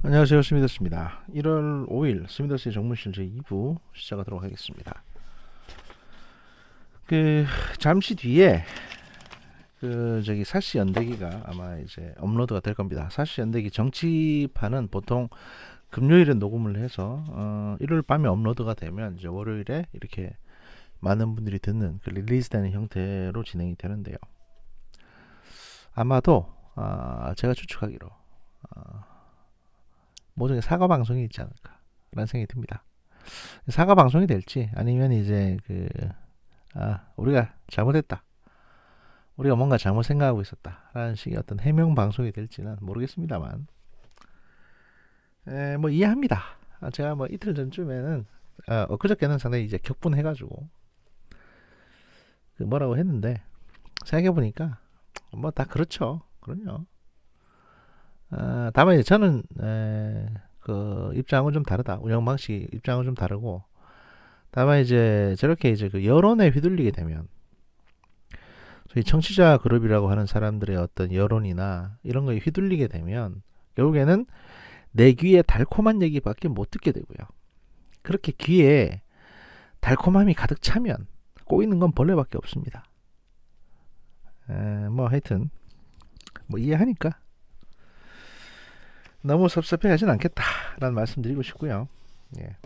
안녕하세요. 스미더스입니다. 1월 5일 스미더스의 정문실 제2부 시작하도록 하겠습니다. 잠시 뒤에 사시 연대기가 아마 이제 업로드가 될 겁니다. 사시 연대기 정치판은 보통 금요일에 녹음을 해서 일요일 밤에 업로드가 되면 이제 월요일에 이렇게 많은 분들이 듣는 릴리즈되는 형태로 진행이 되는데요. 아마도 제가 추측하기로 모종의 사과 방송이 있지 않을까 라는 생각이 듭니다. 사과 방송이 될지 아니면 이제 우리가 잘못했다, 우리가 뭔가 잘못 생각하고 있었다 라는 식의 어떤 해명 방송이 될지는 모르겠습니다만 뭐 이해합니다. 제가 뭐 이틀 전쯤에는 엊그저께는 상당히 이제 격분해가지고 뭐라고 했는데 생각해보니까 뭐 다 그렇죠. 그럼요. 다만 이제 저는 입장은 좀 다르다. 운영 방식 입장은 좀 다르고, 다만 이제 저렇게 이제 여론에 휘둘리게 되면 소위 청취자 그룹이라고 하는 사람들의 어떤 여론이나 이런 거에 휘둘리게 되면 결국에는 내 귀에 달콤한 얘기밖에 못 듣게 되고요. 그렇게 귀에 달콤함이 가득 차면 꼬이는 건 벌레밖에 없습니다. 뭐 하여튼 뭐 이해하니까 너무 섭섭해하진 않겠다라는 말씀 드리고 싶고요. 예.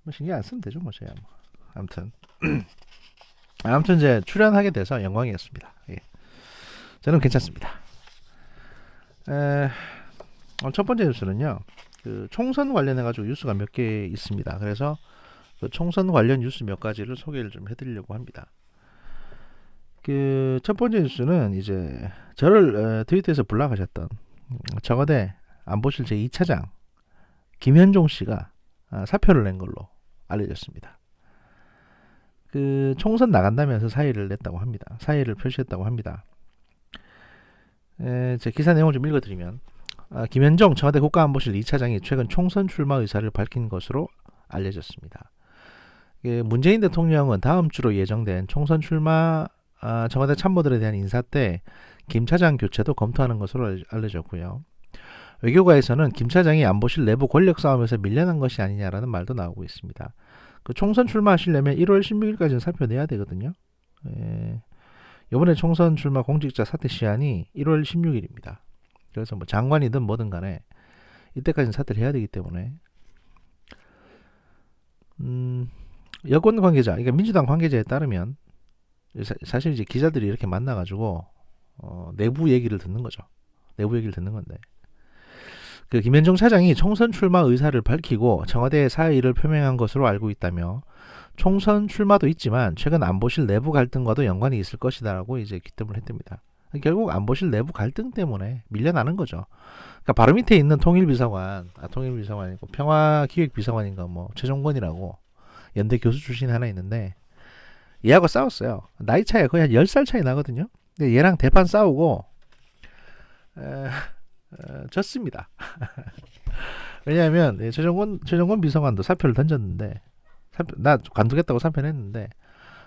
뭐 신경 안 쓰면 되죠, 뭐 저야 뭐. 아무튼 이제 출연하게 돼서 영광이었습니다. 예. 저는 괜찮습니다. 첫 번째 뉴스는요. 총선 관련해 가지고 뉴스가 몇 개 있습니다. 그래서 총선 관련 뉴스 몇 가지를 소개를 좀 해드리려고 합니다. 첫 번째 뉴스는 이제 저를 트위터에서 블락하셨던 청와대 안보실 제2차장 김현종 씨가 사표를 낸 걸로 알려졌습니다. 총선 나간다면서 사의를 냈다고 합니다. 사의를 표시했다고 합니다. 제 기사 내용을 좀 읽어드리면, 김현종 청와대 국가안보실 2차장이 최근 총선 출마 의사를 밝힌 것으로 알려졌습니다. 문재인 대통령은 다음 주로 예정된 총선 출마 청와대 참모들에 대한 인사 때 김 차장 교체도 검토하는 것으로 알려졌고요. 외교가에서는 김 차장이 안보실 내부 권력 싸움에서 밀려난 것이 아니냐라는 말도 나오고 있습니다. 총선 출마하시려면 1월 16일까지는 사표 내야 되거든요. 이번에 총선 출마 공직자 사퇴 시한이 1월 16일입니다. 그래서 뭐 장관이든 뭐든 간에 이때까지는 사퇴를 해야 되기 때문에 여권 관계자, 그러니까 민주당 관계자에 따르면 사실 이제 기자들이 이렇게 만나가지고 내부 얘기를 듣는 거죠. 내부 얘기를 듣는 건데, 김현종 차장이 총선 출마 의사를 밝히고 청와대에 사의를 표명한 것으로 알고 있다며, 총선 출마도 있지만 최근 안보실 내부 갈등과도 연관이 있을 것이다라고 이제 기점을 했답니다. 결국 안보실 내부 갈등 때문에 밀려나는 거죠. 그러니까 바로 밑에 있는 통일비서관이고 평화기획비서관인가 뭐 최종권이라고 연대 교수 출신이 하나 있는데, 얘하고 싸웠어요. 나이 차이가 거의 한 10살 차이 나거든요. 근데 얘랑 대판 싸우고 졌습니다. 왜냐하면 최종권 비서관도 사표를 던졌는데, 나 관두겠다고 사표를 했는데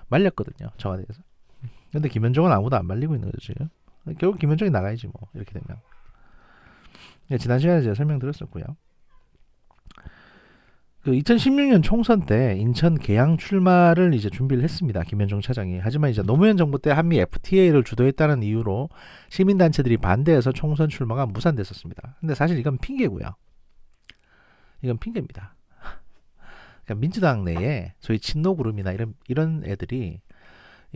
말렸거든요, 청와대에서. 근데 김현종은 아무도 안 말리고 있는 거죠 지금. 결국 김현종이 나가야지 뭐, 이렇게 되면. 지난 시간에 제가 설명드렸었고요. 2016년 총선 때 인천 계양 출마를 이제 준비를 했습니다, 김현종 차장이. 하지만 이제 노무현 정부 때 한미 FTA를 주도했다는 이유로 시민단체들이 반대해서 총선 출마가 무산됐었습니다. 근데 사실 이건 핑계고요. 이건 핑계입니다. 그러니까 민주당 내에 소위 친노 그룹이나 이런 애들이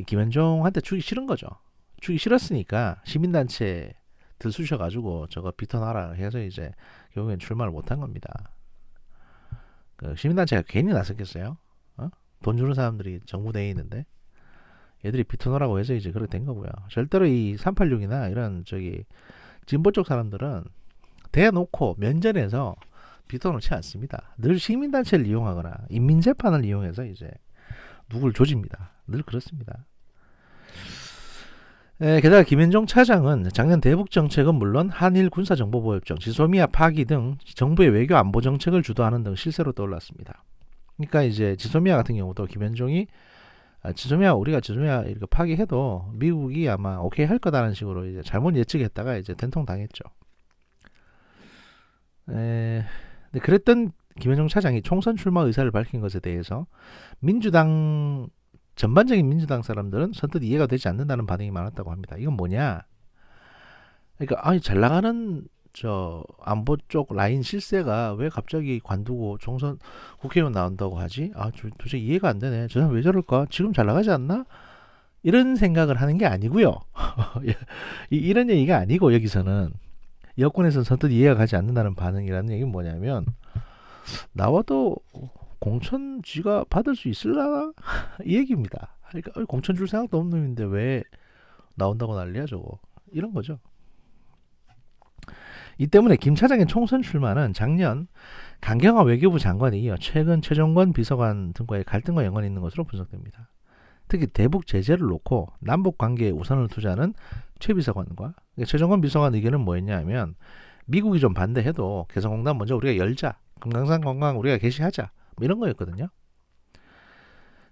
김현종한테 주기 싫은 거죠. 주기 싫었으니까 시민단체 들쑤셔가지고 저거 비터나라 해서 이제 결국엔 출마를 못한 겁니다. 시민단체가 괜히 나섰겠어요? 돈 주는 사람들이 정부 내에 있는데 얘들이 비터노라고 해서 이제 그렇게 된 거고요. 절대로 이 386이나 이런 진보 쪽 사람들은 대놓고 면전에서 비터놓지 않습니다. 늘 시민단체를 이용하거나 인민재판을 이용해서 이제 누굴 조집니다. 늘 그렇습니다. 게다가 김현종 차장은 작년 대북 정책은 물론 한일 군사정보보호협정, 지소미아 파기 등 정부의 외교 안보 정책을 주도하는 등 실세로 떠올랐습니다. 그러니까 이제 지소미아 같은 경우도 김현종이 우리가 지소미아 이렇게 파기해도 미국이 아마 오케이 할 거다라는 식으로 이제 잘못 예측했다가 이제 된통 당했죠. 근데 그랬던 김현종 차장이 총선 출마 의사를 밝힌 것에 대해서 민주당 전반적인 민주당 사람들은 선뜻 이해가 되지 않는다는 반응이 많았다고 합니다. 이건 뭐냐? 그러니까 아니 잘 나가는 저 안보 쪽 라인 실세가 왜 갑자기 관두고 총선 국회의원 나온다고 하지? 도저히 이해가 안 되네. 저 사람 왜 저럴까? 지금 잘 나가지 않나? 이런 생각을 하는 게 아니고요. 이런 얘기가 아니고 여기서는 여권에서는 선뜻 이해가 가지 않는다는 반응이라는 얘기는 뭐냐면 나와도 공천 지가 받을 수 있을라나? 이 얘기입니다. 그러니까 공천 줄 생각도 없는 놈인데 왜 나온다고 난리야 저거. 이런 거죠. 이 때문에 김 차장의 총선 출마는 작년 강경화 외교부 장관에 이어 최근 최종권 비서관 등과의 갈등과 연관이 있는 것으로 분석됩니다. 특히 대북 제재를 놓고 남북 관계에 우선을 두자는 최 비서관과 최종권 비서관 의견은 뭐였냐 하면 미국이 좀 반대해도 개성공단 먼저 우리가 열자. 금강산 관광 우리가 개시하자. 뭐 이런 거였거든요.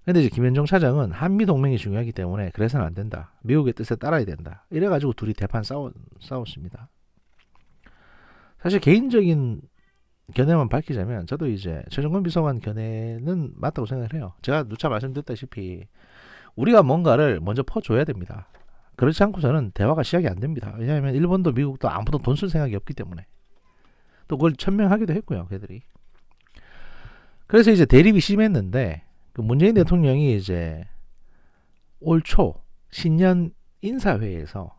근데 이제 김현종 차장은 한미 동맹이 중요하기 때문에 그래서는 안 된다. 미국의 뜻에 따라야 된다. 이래가지고 둘이 대판 싸웠습니다. 사실 개인적인 견해만 밝히자면 저도 이제 최종권 비서관 견해는 맞다고 생각을 해요. 제가 누차 말씀드렸다시피 우리가 뭔가를 먼저 퍼줘야 됩니다. 그렇지 않고서는 대화가 시작이 안 됩니다. 왜냐하면 일본도 미국도 아무도 돈 쓸 생각이 없기 때문에. 또 그걸 천명하기도 했고요, 걔들이. 그래서 이제 대립이 심했는데 그 문재인 대통령이 이제 올 초 신년 인사회에서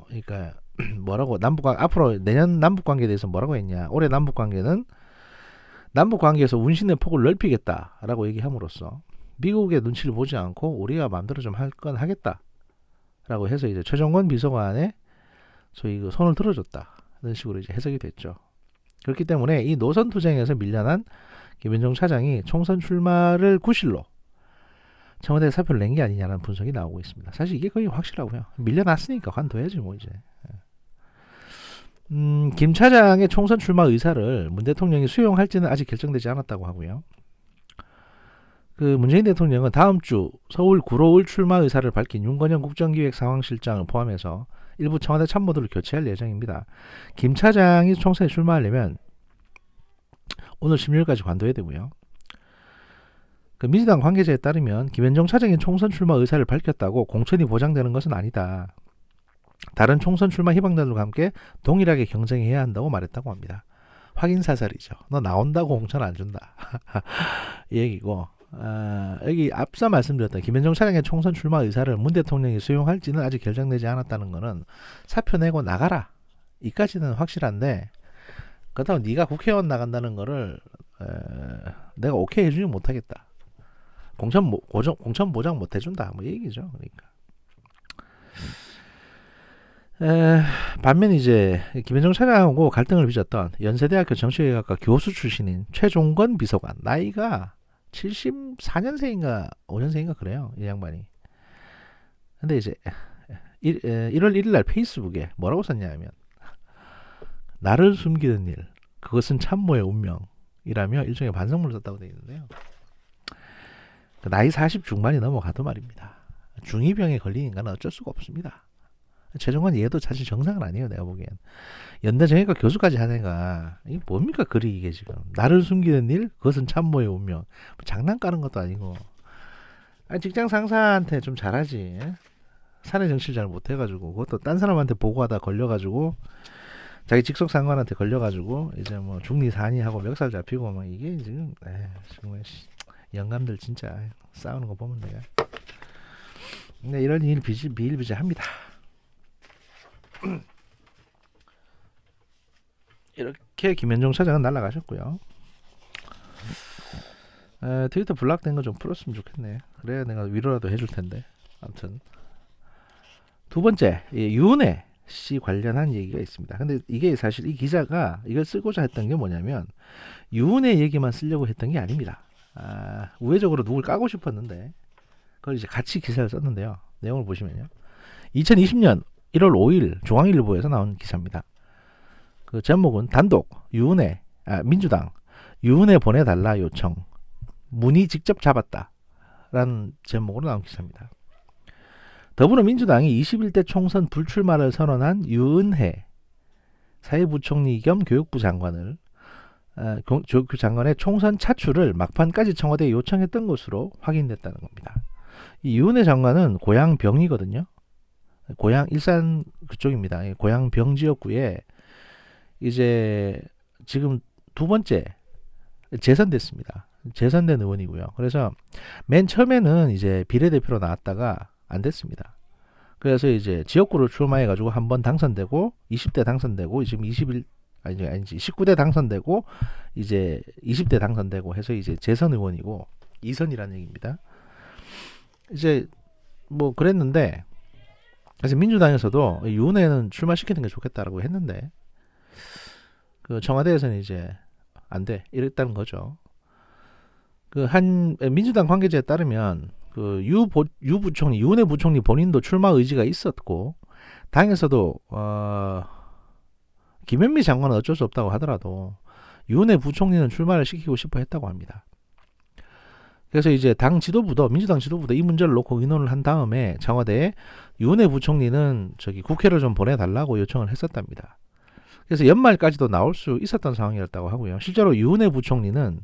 그러니까 뭐라고 앞으로 내년 남북 관계에 대해서 뭐라고 했냐? 올해 남북 관계는 남북 관계에서 운신의 폭을 넓히겠다라고 얘기함으로써 미국의 눈치를 보지 않고 우리가 마음대로 좀 할 건 하겠다라고 해서 이제 최종권 비서관의 소위 그 손을 들어줬다. 이런 식으로 이제 해석이 됐죠. 그렇기 때문에 이 노선 투쟁에서 밀려난 김현종 차장이 총선 출마를 구실로 청와대에 사표를 낸 게 아니냐는 분석이 나오고 있습니다. 사실 이게 거의 확실하고요. 밀려났으니까 관둬야지 뭐 이제. 김 차장의 총선 출마 의사를 문 대통령이 수용할지는 아직 결정되지 않았다고 하고요. 그 문재인 대통령은 다음 주 서울 구로을 출마 의사를 밝힌 윤건영 국정기획상황실장을 포함해서 일부 청와대 참모들을 교체할 예정입니다. 김 차장이 총선에 출마하려면 오늘 16일까지 관둬야 되고요. 그 민주당 관계자에 따르면 김현종 차장이 총선 출마 의사를 밝혔다고 공천이 보장되는 것은 아니다. 다른 총선 출마 희망자들과 함께 동일하게 경쟁해야 한다고 말했다고 합니다. 확인 사살이죠. 너 나온다고 공천 안 준다. 이 얘기고 여기 앞서 말씀드렸던 김현종 차장의 총선 출마 의사를 문 대통령이 수용할지는 아직 결정되지 않았다는 것은 사표 내고 나가라. 이까지는 확실한데 그렇다고 네가 국회의원 나간다는 거를 내가 오케이 해주지 못하겠다. 공천 보장 못 해준다. 뭐 얘기죠. 그러니까. 반면 이제 김현종 차장하고 갈등을 빚었던 연세대학교 정치외교학과 교수 출신인 최종건 비서관 나이가 74년생인가 5년생인가 그래요. 이 양반이. 근데 이제 1월 1일 날 페이스북에 뭐라고 썼냐면 나를 숨기는 일 그것은 참모의 운명이라며 일종의 반성문을 썼다고 되어 있는데요. 나이 40 중반이 넘어가도 말입니다. 중2병에 걸린 인간은 어쩔 수가 없습니다. 최종관 얘도 사실 정상은 아니에요. 내가 보기엔. 연대 정예과 교수까지 하는 애가 이게 뭡니까 글이 이게 지금. 나를 숨기는 일 그것은 참모의 운명. 뭐 장난 까는 것도 아니고. 직장 상사한테 좀 잘하지. 사내 정치를 잘 못해가지고 그것도 딴 사람한테 보고하다 걸려가지고 자기 직속 상관한테 걸려가지고 이제 뭐 중리 사니 하고 멱살 잡히고 막 이게 지금 정말 영감들 진짜 싸우는 거 보면 내가 근데 이런 일 비일비재합니다. 이렇게 김현종 차장은 날아가셨고요. 트위터 블락된 거 좀 풀었으면 좋겠네. 그래야 내가 위로라도 해줄 텐데. 아무튼 두 번째 유은혜 씨 관련한 얘기가 있습니다. 근데 이게 사실 이 기자가 이걸 쓰고자 했던 게 뭐냐면 유은혜 얘기만 쓰려고 했던 게 아닙니다. 우회적으로 누굴 까고 싶었는데 그걸 이제 같이 기사를 썼는데요. 내용을 보시면요. 2020년 1월 5일 중앙일보에서 나온 기사입니다. 그 제목은 단독 유은혜 민주당 유은혜 보내달라 요청 문의 직접 잡았다 라는 제목으로 나온 기사입니다. 더불어민주당이 21대 총선 불출마를 선언한 유은혜 사회부총리 겸 교육부 장관을 그 장관의 총선 차출을 막판까지 청와대에 요청했던 것으로 확인됐다는 겁니다. 이 유은혜 장관은 고향 병이거든요. 고향 일산 그쪽입니다. 고향 병 지역구에 이제 지금 두 번째 재선됐습니다. 재선된 의원이고요. 그래서 맨 처음에는 이제 비례대표로 나왔다가 안 됐습니다. 그래서 이제 지역구를 출마해가지고 한번 당선되고 20대 당선되고 지금 아니지 19대 당선되고 이제 20대 당선되고 해서 이제 재선 의원이고 2선이라는 얘기입니다. 이제 뭐 그랬는데 그래서 민주당에서도 유은혜는 출마시키는 게 좋겠다라고 했는데 그 청와대에서는 이제 안 돼 이랬다는 거죠. 그 한 민주당 관계자에 따르면 그 유은혜 부총리 본인도 출마 의지가 있었고 당에서도 김현미 장관은 어쩔 수 없다고 하더라도 유은혜 부총리는 출마를 시키고 싶어 했다고 합니다. 그래서 이제 당 지도부도 민주당 지도부도 이 문제를 놓고 의논을 한 다음에 청와대에 유은혜 부총리는 저기 국회를 좀 보내달라고 요청을 했었답니다. 그래서 연말까지도 나올 수 있었던 상황이었다고 하고요. 실제로 유은혜 부총리는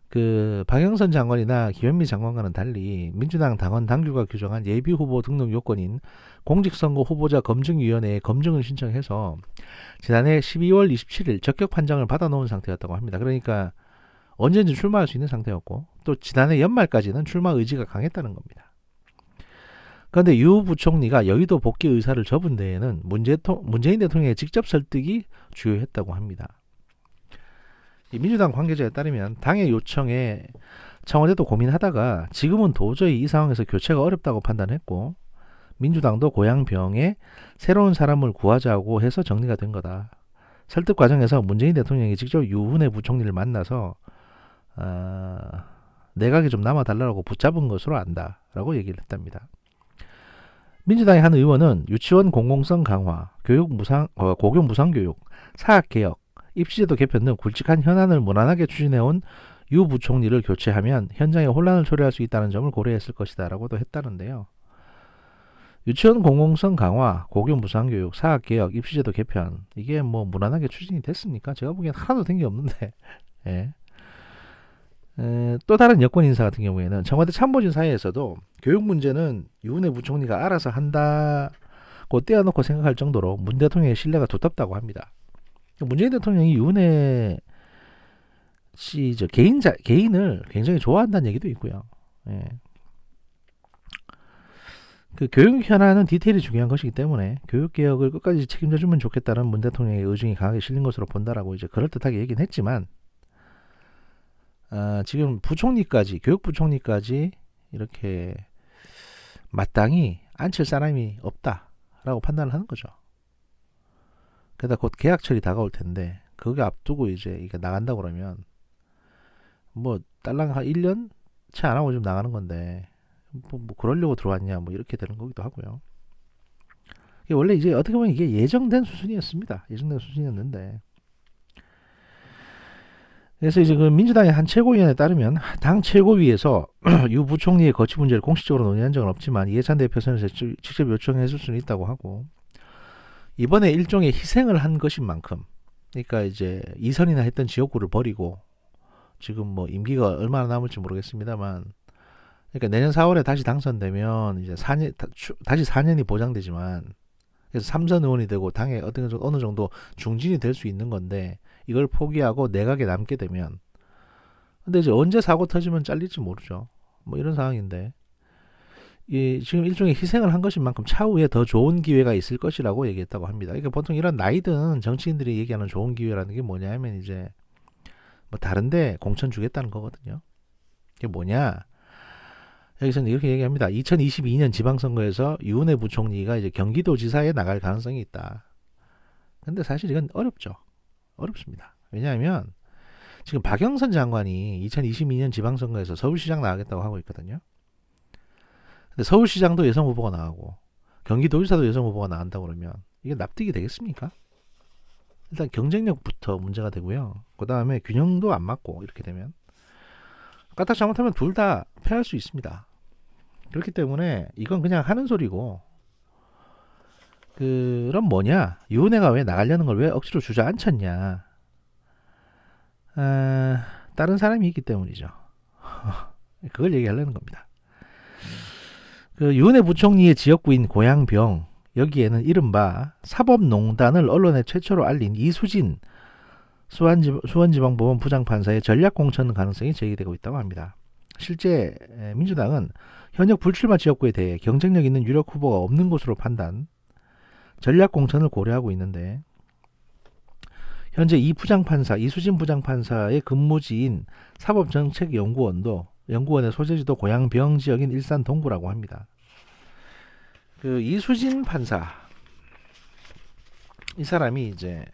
그 박영선 장관이나 김현미 장관과는 달리 민주당 당원 당규가 규정한 예비 후보 등록 요건인 공직선거 후보자 검증위원회에 검증을 신청해서 지난해 12월 27일 적격 판정을 받아놓은 상태였다고 합니다. 그러니까 언제든지 출마할 수 있는 상태였고 또 지난해 연말까지는 출마 의지가 강했다는 겁니다. 그런데 유 부총리가 여의도 복귀 의사를 접은 데에는 문재인 대통령의 직접 설득이 주요했다고 합니다. 이 민주당 관계자에 따르면 당의 요청에 청와대도 고민하다가 지금은 도저히 이 상황에서 교체가 어렵다고 판단했고 민주당도 고향병에 새로운 사람을 구하자고 해서 정리가 된 거다. 설득 과정에서 문재인 대통령이 직접 유은혜 부총리를 만나서 내각에 좀 남아달라고 붙잡은 것으로 안다라고 얘기를 했답니다. 민주당의 한 의원은 유치원 공공성 강화, 고교 무상교육, 사학개혁, 입시제도 개편 등 굵직한 현안을 무난하게 추진해온 유 부총리를 교체하면 현장에 혼란을 초래할 수 있다는 점을 고려했을 것이다 라고도 했다는데요. 유치원 공공성 강화, 고교 무상교육, 사학개혁, 입시제도 개편 이게 뭐 무난하게 추진이 됐습니까? 제가 보기엔 하나도 된 게 없는데 예. 또 다른 여권 인사 같은 경우에는 청와대 참모진 사이에서도 교육 문제는 유은혜 부총리가 알아서 한다고 떼어놓고 생각할 정도로 문 대통령의 신뢰가 두텁다고 합니다. 문재인 대통령이 유은혜 씨 개인을 굉장히 좋아한다는 얘기도 있고요. 예. 그 교육 현안은 디테일이 중요한 것이기 때문에 교육 개혁을 끝까지 책임져주면 좋겠다는 문 대통령의 의중이 강하게 실린 것으로 본다라고 이제 그럴듯하게 얘기는 했지만 지금 부총리까지 교육부총리까지 이렇게 마땅히 앉힐 사람이 없다라고 판단을 하는 거죠. 게다가 곧 계약철이 다가올 텐데 그거 앞두고 이제 이게 나간다 그러면 뭐 딸랑 한 1년 채 안 하고 좀 나가는 건데 뭐 그러려고 들어왔냐 뭐 이렇게 되는 거기도 하고요. 이게 원래 이제 어떻게 보면 이게 예정된 수순이었습니다. 예정된 수순이었는데 그래서 이제 그 민주당의 한 최고위원에 따르면 당 최고위에서 유 부총리의 거취 문제를 공식적으로 논의한 적은 없지만 이해찬 대표 선에서 직접 요청했을 수는 있다고 하고 이번에 일종의 희생을 한 것인 만큼 그러니까 이제 2선이나 했던 지역구를 버리고 지금 뭐 임기가 얼마나 남을지 모르겠습니다만 그러니까 내년 4월에 다시 당선되면 이제 다시 4년이 보장되지만 그래서 3선 의원이 되고 당에 어느 정도 중진이 될 수 있는 건데 이걸 포기하고 내각에 남게 되면 근데 이제 언제 사고 터지면 잘릴지 모르죠. 뭐 이런 상황인데 지금 일종의 희생을 한 것인 만큼 차후에 더 좋은 기회가 있을 것이라고 얘기했다고 합니다. 그러니까 보통 이런 나이든 정치인들이 얘기하는 좋은 기회라는 게 뭐냐면 이제 뭐 다른데 공천 주겠다는 거거든요. 이게 뭐냐? 여기서는 이렇게 얘기합니다. 2022년 지방선거에서 유은혜 부총리가 이제 경기도지사에 나갈 가능성이 있다. 근데 사실 이건 어렵죠. 어렵습니다. 왜냐하면 지금 박영선 장관이 2022년 지방선거에서 서울시장 나가겠다고 하고 있거든요. 근데 서울시장도 여성 후보가 나가고 경기도지사도 여성 후보가 나간다고 그러면 이게 납득이 되겠습니까? 일단 경쟁력부터 문제가 되고요. 그 다음에 균형도 안 맞고 이렇게 되면 까딱 잘못하면 둘 다 패할 수 있습니다. 그렇기 때문에 이건 그냥 하는 소리고 그럼 뭐냐? 유은혜가 왜 나가려는 걸 왜 억지로 주저앉혔냐? 다른 사람이 있기 때문이죠. 그걸 얘기하려는 겁니다. 그 유은혜 부총리의 지역구인 고양병, 여기에는 이른바 사법농단을 언론에 최초로 알린 이수진 수원지방법원 부장판사의 전략공천 가능성이 제기되고 있다고 합니다. 실제 민주당은 현역 불출마 지역구에 대해 경쟁력 있는 유력 후보가 없는 것으로 판단, 전략공천을 고려하고 있는데, 현재 이수진 부장판사의 근무지인 사법정책연구원의 소재지도 고양병 지역인 일산 동구라고 합니다. 그 이수진 판사, 이 사람이 이제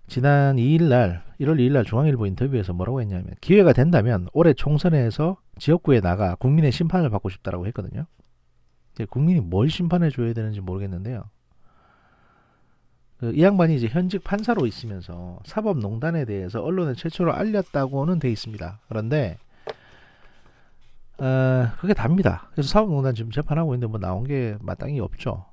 지난 1월 2일날 중앙일보 인터뷰에서 뭐라고 했냐면, 기회가 된다면 올해 총선에서 지역구에 나가 국민의 심판을 받고 싶다라고 했거든요. 국민이 뭘 심판해 줘야 되는지 모르겠는데요. 이 양반이 이제 현직 판사로 있으면서 사법농단에 대해서 언론에 최초로 알렸다고는 돼 있습니다. 그런데 그게 답니다. 그래서 사법농단 지금 재판하고 있는데 뭐 나온 게 마땅히 없죠.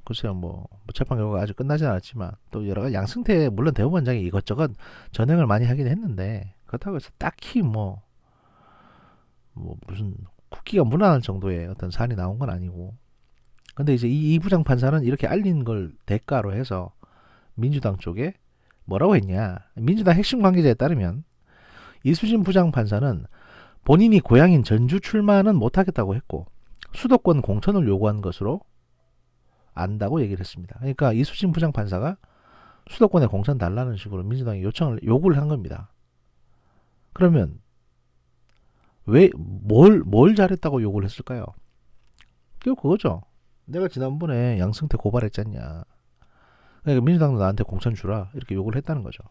글쎄요, 뭐 재판 결과가 아직 끝나진 않았지만 또 여러 가지 양승태 물론 대법원장이 이것저것 전행을 많이 하긴 했는데, 그렇다고 해서 딱히 뭐 무슨 국기가 무난할 정도의 어떤 사안이 나온 건 아니고. 근데 이제 이 부장 판사는 이렇게 알린 걸 대가로 해서 민주당 쪽에 뭐라고 했냐? 민주당 핵심 관계자에 따르면 이수진 부장 판사는 본인이 고향인 전주 출마는 못하겠다고 했고 수도권 공천을 요구한 것으로 안다고 얘기를 했습니다. 그러니까 이수진 부장 판사가 수도권에 공천 달라는 식으로 민주당이 요구를 한 겁니다. 그러면 왜 뭘 잘했다고 요구를 했을까요? 그거죠. 내가 지난번에 양승태 고발했잖냐. 그러니까 민주당도 나한테 공천 주라 이렇게 요구를 했다는 거죠.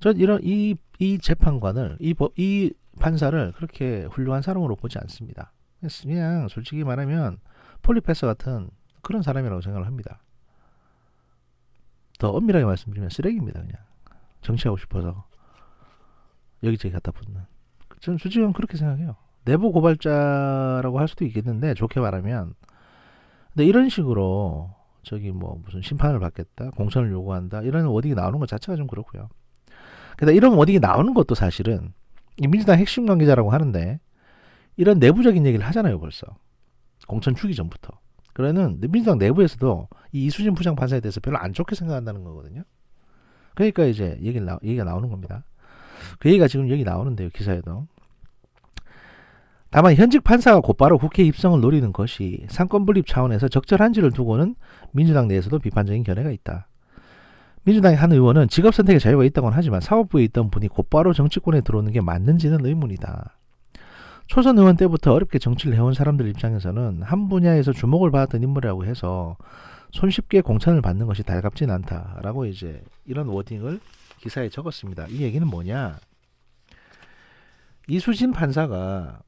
전 이 재판관을 이 판사를 그렇게 훌륭한 사람으로 보지 않습니다. 그냥 솔직히 말하면 폴리페서 같은 그런 사람이라고 생각을 합니다. 더 엄밀하게 말씀드리면 쓰레기입니다. 그냥 정치하고 싶어서 여기저기 갖다 붙는. 저는 솔직히 그렇게 생각해요. 내부 고발자라고 할 수도 있겠는데, 좋게 말하면. 근데 이런 식으로 무슨 심판을 받겠다, 공천을 요구한다 이런 워딩이 나오는 것 자체가 좀 그렇고요. 근데 이런 워딩이 나오는 것도 사실은 이 민주당 핵심 관계자라고 하는데 이런 내부적인 얘기를 하잖아요, 벌써. 공천 주기 전부터. 그러면 민주당 내부에서도 이 이수진 부장판사에 대해서 별로 안 좋게 생각한다는 거거든요. 그러니까 이제 얘기가 나오는 겁니다. 그 얘기가 지금 여기 나오는데요, 기사에도. 다만 현직 판사가 곧바로 국회 입성을 노리는 것이 상권 분립 차원에서 적절한지를 두고는 민주당 내에서도 비판적인 견해가 있다. 민주당의 한 의원은 직업 선택의 자유가 있다고는 하지만 사법부에 있던 분이 곧바로 정치권에 들어오는 게 맞는지는 의문이다. 초선 의원 때부터 어렵게 정치를 해온 사람들 입장에서는 한 분야에서 주목을 받았던 인물이라고 해서 손쉽게 공천을 받는 것이 달갑진 않다라고 이제 이런 워딩을 기사에 적었습니다. 이 얘기는 뭐냐? 이수진 판사가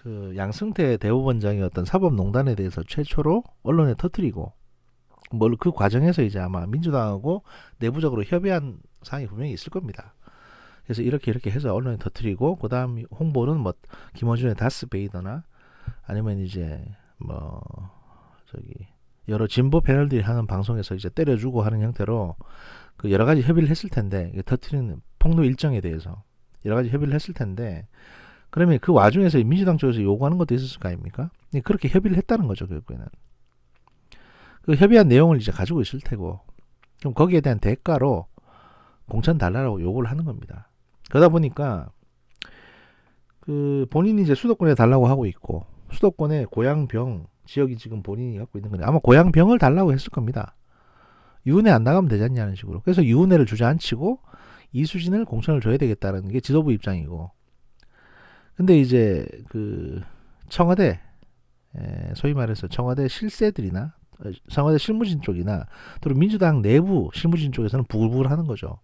그 양승태 대법원장의 어떤 사법농단에 대해서 최초로 언론에 터뜨리고 그 과정에서 이제 아마 민주당하고 내부적으로 협의한 사항이 분명히 있을 겁니다. 그래서 이렇게 해서 언론에 터뜨리고 그다음 홍보는 뭐 김어준의 다스베이더나 아니면 이제 여러 진보 패널들이 하는 방송에서 이제 때려주고 하는 형태로 그 여러 가지 협의를 했을 텐데, 터뜨리는 폭로 일정에 대해서 여러 가지 협의를 했을 텐데, 그러면 그 와중에서 민주당 쪽에서 요구하는 것도 있었을 거 아닙니까? 그렇게 협의를 했다는 거죠, 결국에는. 그 협의한 내용을 이제 가지고 있을 테고, 그럼 거기에 대한 대가로 공천 달라고 요구를 하는 겁니다. 그러다 보니까 그 본인이 이제 수도권에 달라고 하고 있고, 수도권에 고양병 지역이 지금 본인이 갖고 있는 건데 아마 고양병을 달라고 했을 겁니다. 유은혜 안 나가면 되지 않냐는 식으로. 그래서 유은혜를 주저앉히고 이수진을 공천을 줘야 되겠다는 게 지도부 입장이고, 근데 이제 그 청와대, 소위 말해서 청와대 실세들이나 청와대 실무진 쪽이나 또 민주당 내부 실무진 쪽에서는 부글부글 하는 거죠.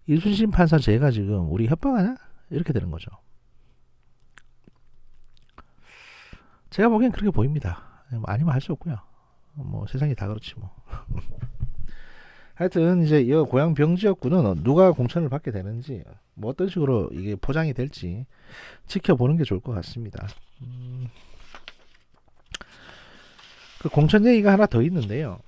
이순신 판사 제가 지금 우리 협박하냐? 이렇게 되는 거죠. 제가 보기엔 그렇게 보입니다. 아니면 할 수 없고요. 뭐 세상이 다 그렇지 뭐. 하여튼 이제 이 고향 병지역구는 누가 공천을 받게 되는지 뭐 어떤 식으로 이게 포장이 될지 지켜보는 게 좋을 것 같습니다. 그 공천 얘기가 하나 더 있는데요.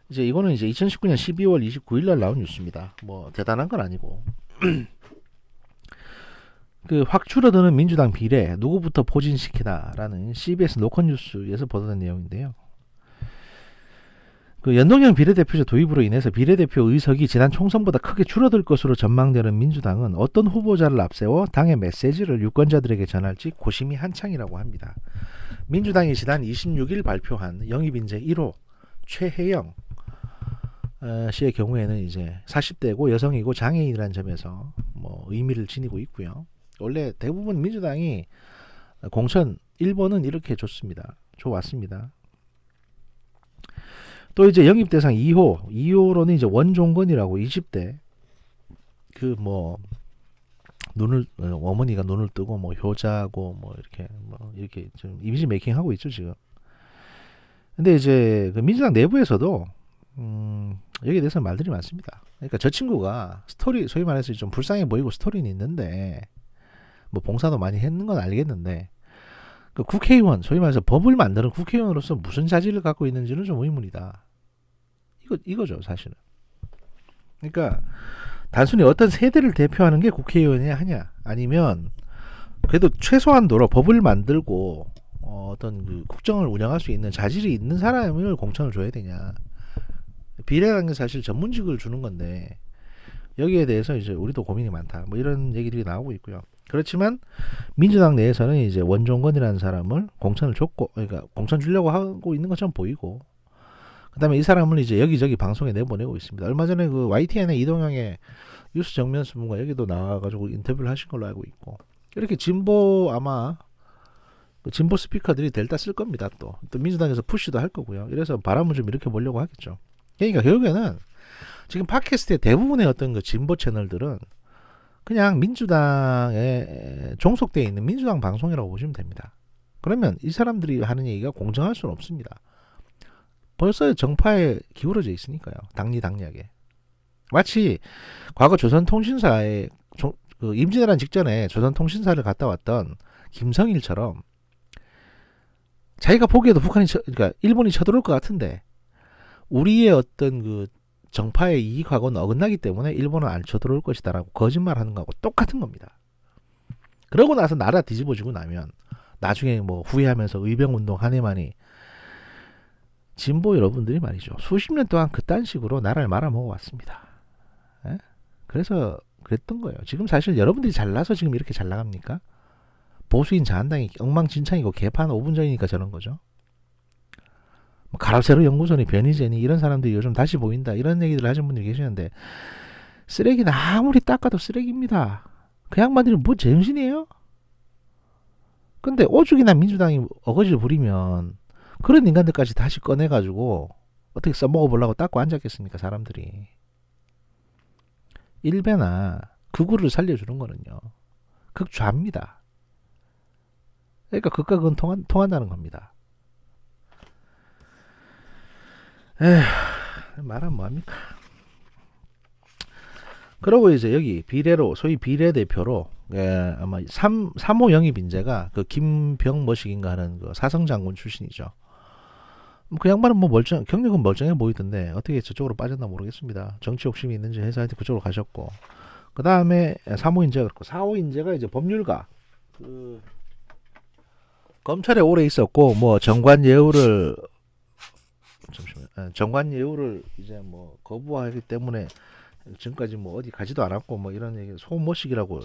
이제 이거는 이제 2019년 12월 29일 날 나온 뉴스입니다. 뭐 대단한 건 아니고 그 확 줄어드는 민주당 비례 누구부터 포진시키나라는 CBS 노컷 뉴스에서 보도된 내용인데요. 그 연동형 비례대표제 도입으로 인해서 비례대표 의석이 지난 총선보다 크게 줄어들 것으로 전망되는 민주당은 어떤 후보자를 앞세워 당의 메시지를 유권자들에게 전할지 고심이 한창이라고 합니다. 민주당이 지난 26일 발표한 영입인재 1호 최혜영 씨의 경우에는 이제 40대고 여성이고 장애인이라는 점에서 뭐 의미를 지니고 있고요. 원래 대부분 민주당이 공천 1번은 이렇게 줬습니다. 줘왔습니다. 또 이제 영입 대상 2호로는 이제 원종건이라고 20대 그 뭐 눈을 어머니가 눈을 뜨고 뭐 효자고 뭐 이렇게 좀 이미지 메이킹 하고 있죠 지금. 근데 이제 그 민주당 내부에서도 여기에 대해서 말들이 많습니다. 그러니까 저 친구가 스토리 소위 말해서 좀 불쌍해 보이고 스토리는 있는데 뭐 봉사도 많이 했는 건 알겠는데 그 국회의원 소위 말해서 법을 만드는 국회의원으로서 무슨 자질을 갖고 있는지는 좀 의문이다. 이거죠 사실은. 그러니까 단순히 어떤 세대를 대표하는 게 국회의원이냐 하냐 아니면 그래도 최소한도로 법을 만들고 어떤 그 국정을 운영할 수 있는 자질이 있는 사람을 공천을 줘야 되냐. 비례라는 게 사실 전문직을 주는 건데 여기에 대해서 이제 우리도 고민이 많다. 뭐 이런 얘기들이 나오고 있고요. 그렇지만 민주당 내에서는 이제 원종건이라는 사람을 공천을 줬고, 그러니까 공천 주려고 하고 있는 것처럼 보이고, 그다음에 이 사람을 이제 여기저기 방송에 내보내고 있습니다. 얼마 전에 그 YTN의 이동영의 뉴스 정면 신문가 여기도 나와가지고 인터뷰를 하신 걸로 알고 있고, 이렇게 진보 아마 진보 스피커들이 델타 쓸 겁니다. 또 민주당에서 푸시도 할 거고요. 이래서 바람을 좀 일으켜 보려고 하겠죠. 그러니까 결국에는 지금 팟캐스트의 대부분의 어떤 그 진보 채널들은 그냥 민주당에 종속되어 있는 민주당 방송이라고 보시면 됩니다. 그러면 이 사람들이 하는 얘기가 공정할 수는 없습니다. 벌써 정파에 기울어져 있으니까요. 당리당략에. 마치 과거 조선통신사에 그 임진왜란 직전에 조선통신사를 갔다 왔던 김성일처럼 자기가 보기에도 그러니까 일본이 쳐들어올 것 같은데 우리의 어떤 그 정파의 이익하고는 어긋나기 때문에 일본은 안 쳐들어올 것이다라고 거짓말하는 거하고 똑같은 겁니다. 그러고 나서 나라 뒤집어지고 나면 나중에 뭐 후회하면서 의병운동 한 해만이 진보 여러분들이 말이죠. 수십 년 동안 그딴 식으로 나라를 말아먹어왔습니다. 에? 그래서 그랬던 거예요. 지금 사실 여러분들이 잘나서 지금 이렇게 잘 나갑니까? 보수인 자한당이 엉망진창이고 개판 5분 전이니까 저런 거죠. 뭐 가랍세로 연구소니 변희재니 이런 사람들이 요즘 다시 보인다 이런 얘기들 하시는 분들이 계시는데 쓰레기는 아무리 닦아도 쓰레기입니다. 그 양반들이 뭐 제정신이에요? 근데 오죽이나 민주당이 어거지를 부리면 그런 인간들까지 다시 꺼내가지고 어떻게 써먹어보려고 닦고 앉았겠습니까 사람들이. 일베나 극우를 살려주는 거는요 극좌입니다. 그러니까 극과 극은 통한다는 겁니다. 에휴, 말하면 뭐합니까? 그러고 이제 여기 비례로 소위 비례대표로 아마 3호 영입 인재가 그 김병머식인가 하는 그 사성장군 출신이죠. 그 양반은 뭐 경력은 멀쩡해 보이던데 어떻게 저쪽으로 빠졌나 모르겠습니다. 정치 욕심이 있는지 해서 하여튼 그쪽으로 가셨고 그 다음에 3호 인재가 그렇고 4호 인재가 이제 법률가 그 검찰에 오래 있었고 뭐 정관 예우를 이제 뭐 거부하기 때문에 지금까지 뭐 어디 가지도 않았고 뭐 이런 얘기 소모식이라고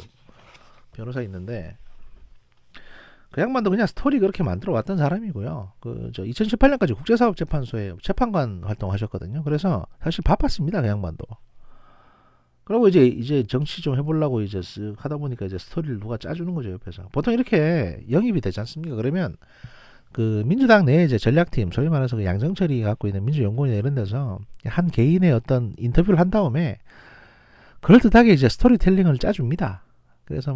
변호사 있는데 그 양반도 그냥 스토리 그렇게 만들어 왔던 사람이고요. 그 저 2018년까지 국제사법재판소에 재판관 활동하셨거든요. 그래서 사실 바빴습니다. 그 양반도. 그리고 이제 정치 좀 해보려고 이제 쓱 하다 보니까 이제 스토리를 누가 짜주는 거죠 옆에서. 보통 이렇게 영입이 되지 않습니까? 그러면 그 민주당 내 이제 전략팀 소위 말해서 그 양정철이 갖고 있는 민주연구원이나 이런 데서 한 개인의 어떤 인터뷰를 한 다음에 그럴듯하게 이제 스토리텔링을 짜줍니다. 그래서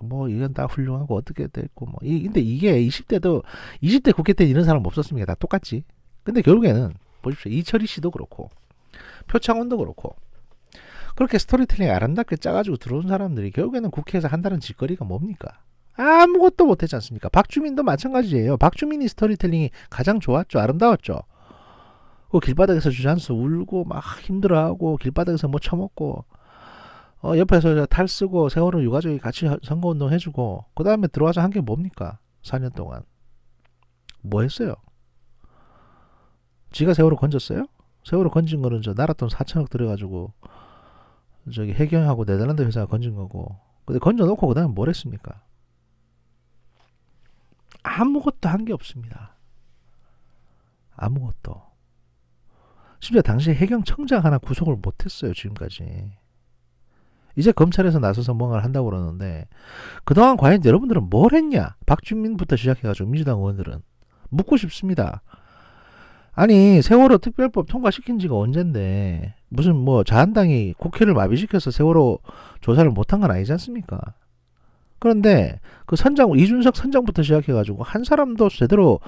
뭐 이건 다 훌륭하고 어떻게 됐고 근데 이게 20대 국회 때 이런 사람 없었습니까? 다 똑같지. 근데 결국에는 보십시오. 이철희 씨도 그렇고 표창원도 그렇고 그렇게 스토리텔링 아름답게 짜가지고 들어온 사람들이 결국에는 국회에서 한다는 짓거리가 뭡니까? 아무것도 못했지 않습니까? 박주민도 마찬가지예요. 박주민이 스토리텔링이 가장 좋았죠. 아름다웠죠. 그 길바닥에서 주저앉아서 울고 막 힘들어하고 길바닥에서 뭐 처먹고 옆에서 탈 쓰고 세월호 유가족이 같이 선거운동 해주고 그 다음에 들어와서 한 게 뭡니까? 4년 동안 뭐 했어요? 지가 세월호 건졌어요? 세월호 건진 거는 저 나라 돈 4천억 들여가지고 저기 해경하고 네덜란드 회사가 건진 거고 근데 건져놓고 그 다음에 뭘 했습니까? 아무것도 한 게 없습니다. 아무것도. 심지어 당시에 해경청장 하나 구속을 못했어요. 지금까지. 이제 검찰에서 나서서 뭔가를 한다고 그러는데 그동안 과연 여러분들은 뭘 했냐? 박주민부터 시작해가지고 민주당 의원들은 묻고 싶습니다. 아니 세월호 특별법 통과시킨 지가 언젠데 무슨 뭐 자한당이 국회를 마비시켜서 세월호 조사를 못한 건 아니지 않습니까? 그런데 그 이준석 선장부터 시작해가지고 한 사람도 제대로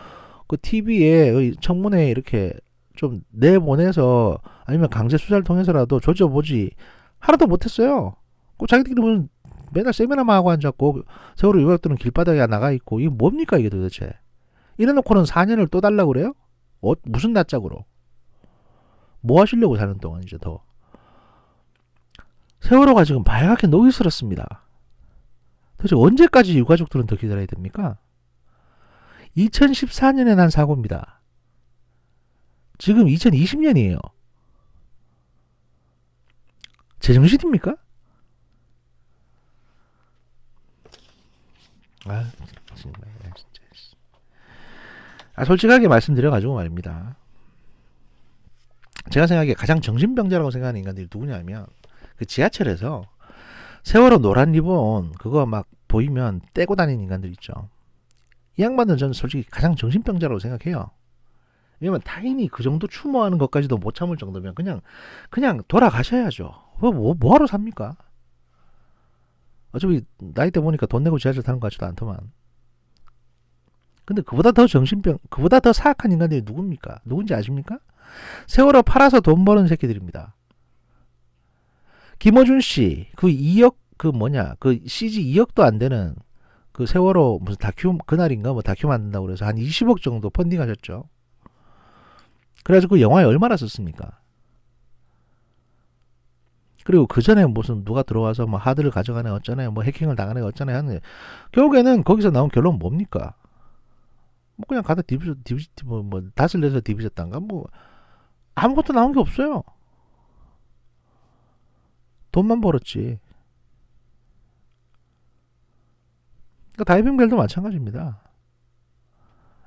그 TV에 청문회에 이렇게 좀 내보내서 아니면 강제 수사를 통해서라도 조져보지 하나도 못했어요. 꼭 자기들끼리 무슨 맨날 세미나만 하고 앉았고 세월호 유가족들은 길바닥에 나가 있고 이게 뭡니까 이게 도대체? 이래놓고는 4년을 또 달라고 그래요? 무슨 낯짝으로? 뭐 하시려고 사는 동안 이제 더. 세월호가 지금 발갛게 녹이 슬었습니다. 도대체 언제까지 유가족들은 더 기다려야 됩니까? 2014년에 난 사고입니다. 지금 2020년이에요. 제정신입니까? 정말 진짜. 솔직하게 말씀드려가지고 말입니다. 제가 생각하기에 가장 정신병자라고 생각하는 인간들이 누구냐면 그 지하철에서 세월호 노란 리본 그거 막 보이면 떼고 다니는 인간들 있죠. 이 양반들은 저는 솔직히 가장 정신병자라고 생각해요. 왜냐면 타인이 그 정도 추모하는 것까지도 못 참을 정도면 그냥 돌아가셔야죠. 뭐하러 삽니까? 어차피 나이 때 보니까 돈 내고 지하철 타는 것 같지도 않더만. 근데 그보다 더 사악한 인간들이 누굽니까? 누군지 아십니까? 세월호 팔아서 돈 버는 새끼들입니다. 김어준 씨, 그 2억, 그 CG 2억도 안 되는 그 세월호 무슨 그날인가 뭐 다큐 만든다고 그래서 한 20억 정도 펀딩 하셨죠. 그래가지고 그 영화에 얼마나 썼습니까? 그리고 그 전에 무슨 누가 들어와서 뭐 하드를 가져가네 어쩌네 뭐 해킹을 당하네 어쩌네 하는 결국에는 거기서 나온 결론은 뭡니까? 뭐 그냥 가다 뭐 닷을 내서 디비졌단가 뭐 아무것도 나온 게 없어요. 돈만 벌었지. 그러니까 다이빙벨도 마찬가지입니다.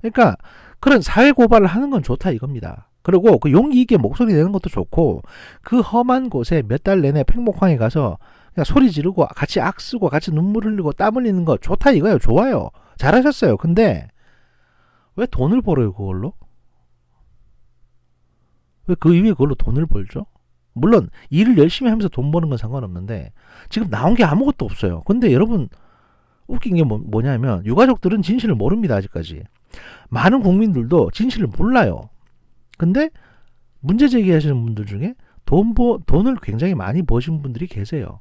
그러니까 그런 사회 고발을 하는 건 좋다 이겁니다. 그리고 그 용기 있게 목소리 내는 것도 좋고 그 험한 곳에 몇 달 내내 팽목항에 가서 그냥 소리 지르고 같이 악쓰고 같이 눈물 흘리고 땀 흘리는 거 좋다 이거예요. 좋아요. 잘하셨어요. 근데 왜 돈을 벌어요 그걸로? 왜 그 이후에 그걸로 돈을 벌죠? 물론 일을 열심히 하면서 돈 버는 건 상관없는데 지금 나온 게 아무것도 없어요. 근데 여러분 웃긴 게 뭐냐면 유가족들은 진실을 모릅니다. 아직까지. 많은 국민들도 진실을 몰라요. 근데 문제 제기하시는 분들 중에 돈을 굉장히 많이 버신 분들이 계세요.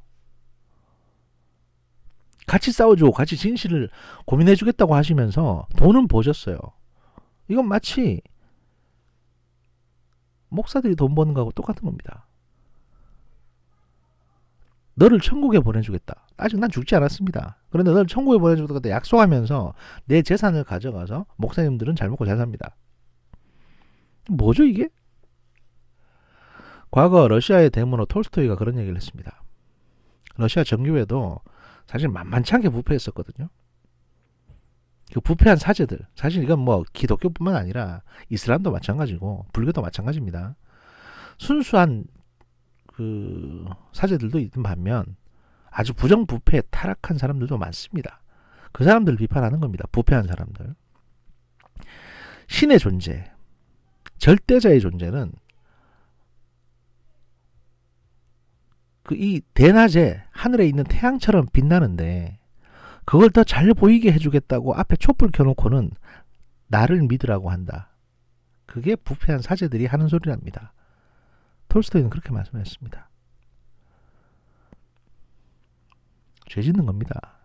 같이 싸워주고 같이 진실을 고민해주겠다고 하시면서 돈은 버셨어요. 이건 마치 목사들이 돈 버는 거하고 똑같은 겁니다. 너를 천국에 보내주겠다. 아직 난 죽지 않았습니다. 그런데 너를 천국에 보내주겠다 약속하면서 내 재산을 가져가서 목사님들은 잘 먹고 잘 삽니다. 뭐죠 이게? 과거 러시아의 대문호 톨스토이가 그런 얘기를 했습니다. 러시아 정교회도 사실 만만치 않게 부패했었거든요. 그 부패한 사제들, 사실 이건 뭐 기독교뿐만 아니라 이슬람도 마찬가지고 불교도 마찬가지입니다. 순수한 그 사제들도 있는 반면 아주 부정부패에 타락한 사람들도 많습니다. 그 사람들을 비판하는 겁니다. 부패한 사람들. 신의 존재, 절대자의 존재는 그 이 대낮에 하늘에 있는 태양처럼 빛나는데 그걸 더 잘 보이게 해주겠다고 앞에 촛불 켜놓고는 나를 믿으라고 한다. 그게 부패한 사제들이 하는 소리랍니다. 톨스토이는 그렇게 말씀했습니다. 죄 짓는 겁니다.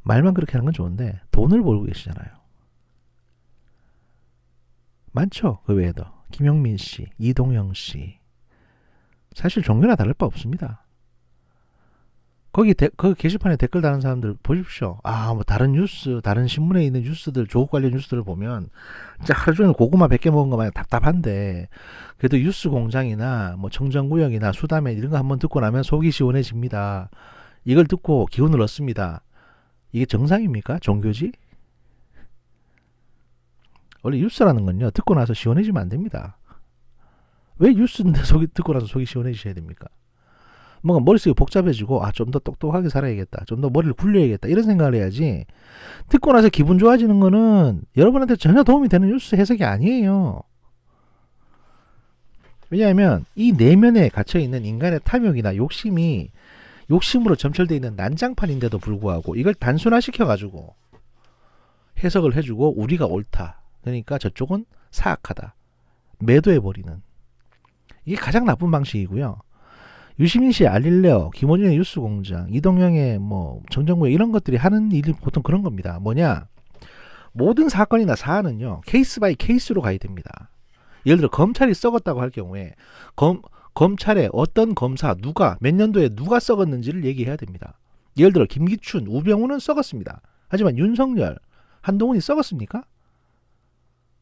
말만 그렇게 하는 건 좋은데 돈을 벌고 계시잖아요. 많죠. 그 외에도 김용민 씨, 이동영 씨. 사실 종교나 다를 바 없습니다. 거기 게시판에 댓글 다는 사람들 보십시오. 뭐 다른 뉴스, 다른 신문에 있는 뉴스들, 조국 관련 뉴스들을 보면 진짜 하루 종일 고구마 100개 먹은 거 마냥 답답한데 그래도 뉴스 공장이나 뭐 청정구역이나 수다맨 이런 거 한번 듣고 나면 속이 시원해집니다. 이걸 듣고 기운을 얻습니다. 이게 정상입니까? 종교지? 원래 뉴스라는 건요, 듣고 나서 시원해지면 안 됩니다. 왜 뉴스인데 듣고 나서 속이 시원해지셔야 됩니까? 뭔가 머릿속이 복잡해지고 좀 더 똑똑하게 살아야겠다, 좀 더 머리를 굴려야겠다 이런 생각을 해야지, 듣고 나서 기분 좋아지는 거는 여러분한테 전혀 도움이 되는 뉴스 해석이 아니에요. 왜냐하면 이 내면에 갇혀있는 인간의 탐욕이나 욕심으로 점철되어 있는 난장판인데도 불구하고 이걸 단순화시켜가지고 해석을 해주고 우리가 옳다, 그러니까 저쪽은 사악하다, 매도해버리는, 이게 가장 나쁜 방식이고요. 유시민 씨의 알릴레오, 김원준의 뉴스공장, 이동영의 뭐 정정구역 이런 것들이 하는 일이 보통 그런 겁니다. 뭐냐, 모든 사건이나 사안은요 케이스 바이 케이스로 가야 됩니다. 예를 들어 검찰이 썩었다고 할 경우에 검찰에 어떤 검사, 누가 몇 년도에 누가 썩었는지를 얘기해야 됩니다. 예를 들어 김기춘, 우병우는 썩었습니다. 하지만 윤석열, 한동훈이 썩었습니까?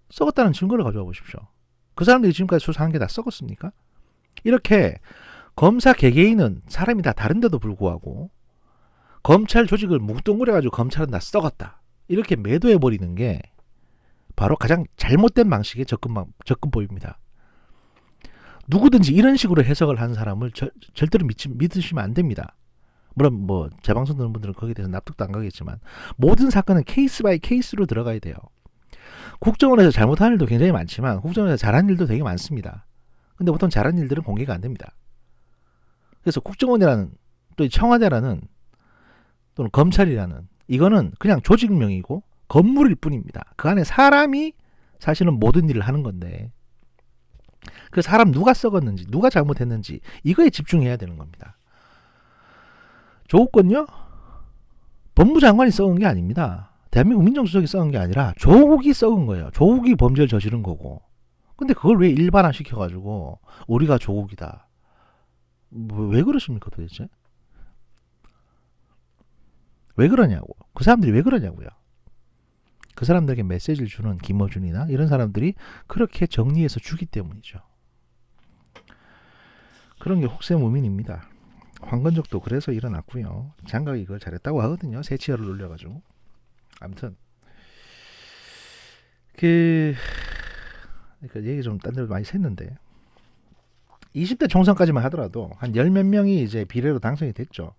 썩었다는 증거를 가져와 보십시오. 그 사람들이 지금까지 수사한 게 다 썩었습니까? 이렇게 검사 개개인은 사람이 다 다른데도 불구하고 검찰 조직을 뭉뚱그려가지고 검찰은 다 썩었다, 이렇게 매도해버리는 게 바로 가장 잘못된 방식의 접근법입니다. 누구든지 이런 식으로 해석을 하는 사람을 절대로 믿으시면 안 됩니다. 물론 뭐 재방송 듣는 분들은 거기에 대해서 납득도 안 가겠지만 모든 사건은 케이스 바이 케이스로 들어가야 돼요. 국정원에서 잘못한 일도 굉장히 많지만 국정원에서 잘한 일도 되게 많습니다. 근데 보통 잘한 일들은 공개가 안 됩니다. 그래서 국정원이라는, 또 청와대라는, 또는 검찰이라는, 이거는 그냥 조직명이고 건물일 뿐입니다. 그 안에 사람이 사실은 모든 일을 하는 건데 그 사람 누가 썩었는지, 누가 잘못했는지 이거에 집중해야 되는 겁니다. 조국 건요, 법무장관이 썩은 게 아닙니다. 대한민국 민정수석이 썩은 게 아니라 조국이 썩은 거예요. 조국이 범죄를 저지른 거고. 근데 그걸 왜 일반화 시켜가지고 우리가 조국이다, 왜 그러십니까 도대체? 왜 그러냐고. 그 사람들이 왜 그러냐고요. 그 사람들에게 메시지를 주는 김어준이나 이런 사람들이 그렇게 정리해서 주기 때문이죠. 그런 게 혹세무민입니다. 황건적도 그래서 일어났고요. 장각이 이걸 잘했다고 하거든요. 새치열을 올려가지고. 아무튼 그러니까 얘기 좀 딴 데로 많이 샜는데 20대 총선까지만 하더라도 한 10몇 명이 이제 비례로 당선이 됐죠.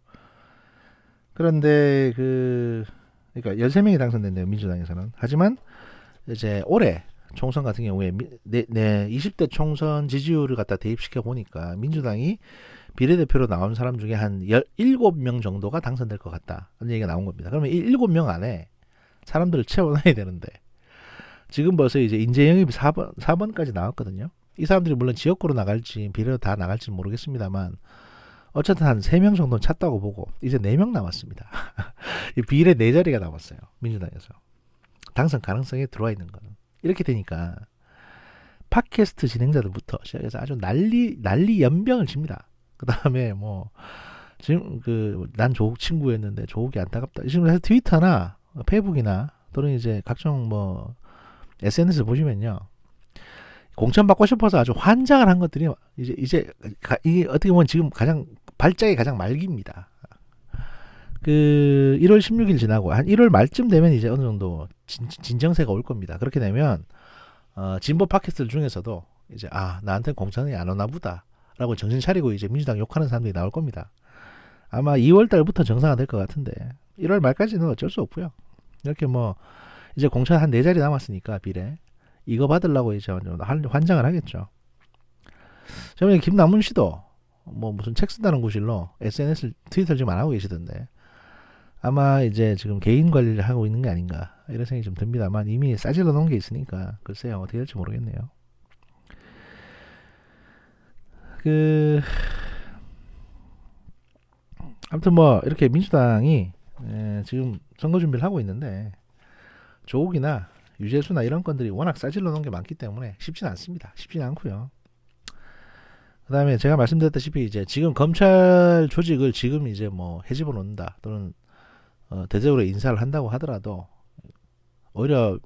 그런데 그러니까 13명이 당선됐네요, 민주당에서는. 하지만 이제 올해 총선 같은 경우에 20대 총선 지지율을 갖다 대입시켜 보니까 민주당이 비례대표로 나온 사람 중에 한 17명 정도가 당선될 것 같다, 그런 얘기가 나온 겁니다. 그러면 이 7명 안에 사람들을 채워놔야 되는데 지금 벌써 이제 인재 영입이 4번까지 나왔거든요. 이 사람들이 물론 지역구로 나갈지 비례로 다 나갈지 모르겠습니다만 어쨌든 한 3명 정도는 찼다고 보고 이제 4명 남았습니다. 비례 4자리가 남았어요, 민주당에서. 당선 가능성에 들어와 있는 거는. 이렇게 되니까 팟캐스트 진행자들부터 시작해서 아주 난리 연병을 칩니다. 그 다음에 뭐 지금 난 조국 친구였는데 조국이 안타깝다, 지금 사실 트위터나 페이북이나 또는 이제 각종 뭐 SNS 보시면요, 공천받고 싶어서 아주 환장을 한 것들이 이제 이게 어떻게 보면 지금 발작이 가장 말기입니다. 1월 16일 지나고 한 1월 말쯤 되면 이제 어느 정도 진정세가 올 겁니다. 그렇게 되면 진보 팟캐스트 중에서도 이제 나한테 공천이 안 오나 보다라고 정신 차리고 이제 민주당 욕하는 사람들이 나올 겁니다. 아마 2월 달부터 정상화될 것 같은데 1월 말까지는 어쩔 수 없고요. 이렇게 뭐 이제 공천 한 4자리 남았으니까 비례 이거 받으려고 이제 환장을 하겠죠. 저번에 김남훈 씨도 뭐 무슨 책 쓴다는 구실로 SNS 트위터를 지금 안 하고 계시던데 아마 이제 지금 개인 관리를 하고 있는 게 아닌가 이런 생각이 좀 듭니다만 이미 싸질러 놓은 게 있으니까 글쎄요 어떻게 될지 모르겠네요. 그 아무튼 뭐 이렇게 민주당이 지금 선거 준비를 하고 있는데 조국이나 유재수나 이런 건들이 워낙 싸질러 놓은 게 많기 때문에 쉽진 않습니다. 쉽진 않고요. 그다음에 제가 말씀드렸다시피 이제 지금 검찰 조직을 지금 이제 뭐 해집어 놓는다 또는 대대적으로 인사를 한다고 하더라도 오히려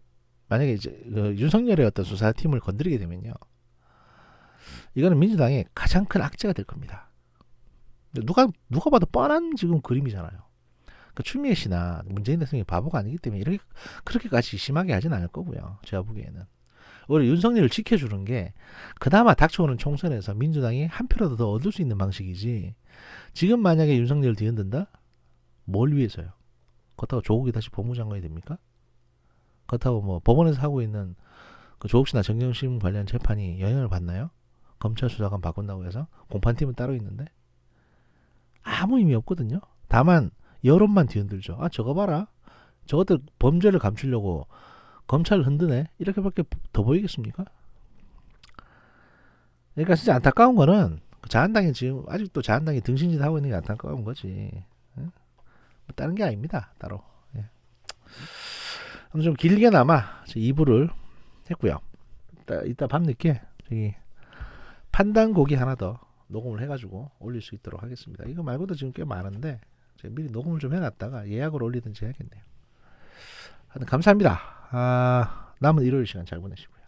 만약에 이제 그 윤석열의 어떤 수사팀을 건드리게 되면요, 이거는 민주당의 가장 큰 악재가 될 겁니다. 누가 봐도 뻔한 지금 그림이잖아요. 그 추미애 씨나 문재인 대통령이 바보가 아니기 때문에 이렇게 그렇게까지 심하게 하진 않을 거고요. 제가 보기에는 오히려 윤석열을 지켜주는 게 그나마 닥쳐오는 총선에서 민주당이 한 표라도 더 얻을 수 있는 방식이지. 지금 만약에 윤석열을 뒤흔든다? 뭘 위해서요? 그렇다고 조국이 다시 법무장관이 됩니까? 그렇다고 뭐 법원에서 하고 있는 그 조국 씨나 정경심 관련 재판이 영향을 받나요? 검찰 수사관 바꾼다고 해서 공판팀은 따로 있는데 아무 의미 없거든요. 다만 여론만 뒤흔들죠. 아 저거 봐라. 저것들 범죄를 감추려고 검찰을 흔드네. 이렇게밖에 더 보이겠습니까? 그러니까 진짜 안타까운 거는 자한당이 지금 아직도 자한당이 등신짓 하고 있는 게 안타까운 거지. 예? 뭐 다른 게 아닙니다. 따로. 예. 좀 길게나마 2부를 했고요. 이따 밤늦게 저기 판단곡이 하나 더 녹음을 해가지고 올릴 수 있도록 하겠습니다. 이거 말고도 지금 꽤 많은데 제가 미리 녹음을 좀 해놨다가 예약을 올리든지 해야겠네요. 하여튼 감사합니다. 남은 일요일 시간 잘 보내시고요.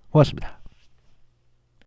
고맙습니다.